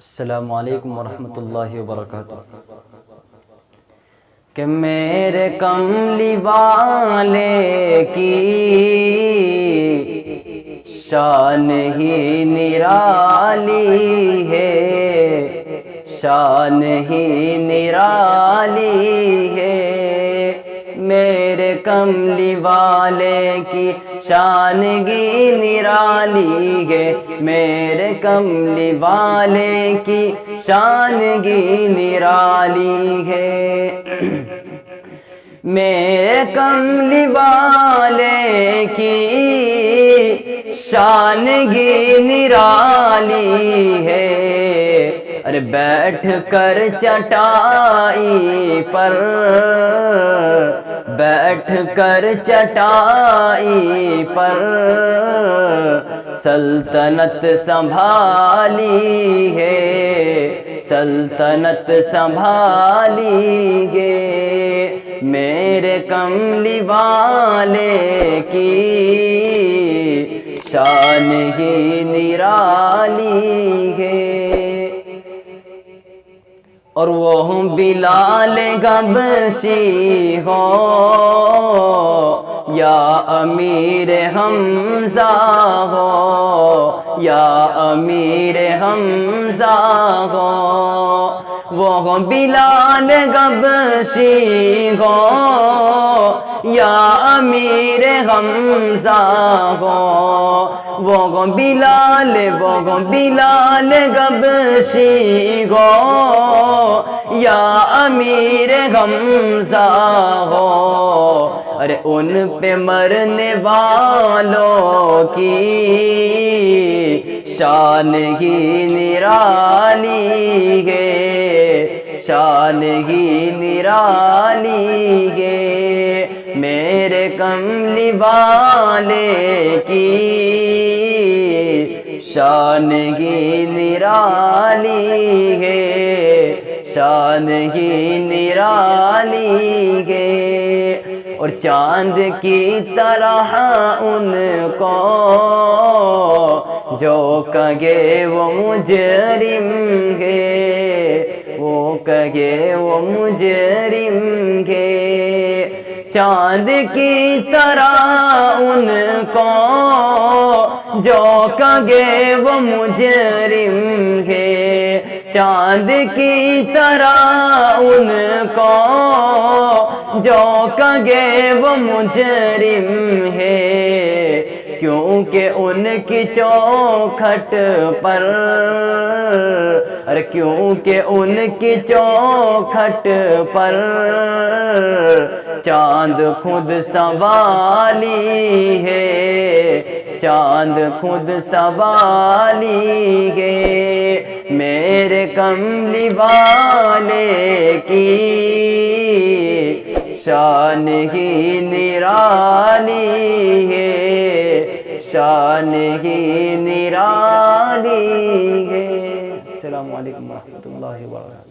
السلام علیکم ورحمۃ اللہ وبرکاتہ۔ کہ میرے کملی والے کی شان ہی نرالی ہے، شان ہی نرالی ہے۔ میرے کملی والے کی شانگی نرالی ہے، میرے کملی والے کی شانگی نرالی ہے۔ میرے کملی والے کی شانگی نرالی ہے۔ ارے بیٹھ کر چٹائی پر، بیٹھ کر چٹائی پر سلطنت سنبھالی ہے، سلطنت سنبھالی ہے۔ میرے کملی والے کی شان ہی نرالی ہے۔ اور وہ بلال حبشی ہو یا امیر حمزہ ہو، یا امیر حمزہ ہو، وہ بلال حبشی ہو یا امیر حمزہ ہو، وہ بلال حبشی ہو یا امیر حمزہ ہو۔ ارے ان پہ مرنے والوں کی شان ہی نرالی ہے، شان ہی نرالی ہے۔ میرے کملی والے کی شان ہی نرالی ہے، شان ہی نرالی ہے۔ اور چاند کی طرح ان کو جو کہے وہ مجرم ہے، وہ کہے وہ مجرم ہے۔ چاند کی طرح ان کو جو کہے وہ مجرم ہے، چاند کی طرح ان کو جو کہے وہ مجرم ہے۔ کیونکہ ان کی چوکھٹ پر، ارے کیونکہ ان کی چوکھٹ پر چاند خود سنوالی ہے، چاند خود سنوالی ہے۔ میرے کملی والے کی شان ہی نرالی ہے، شان ہی نرالی ہے۔ السلام علیکم ورحمۃ اللہ وبرکاتہ۔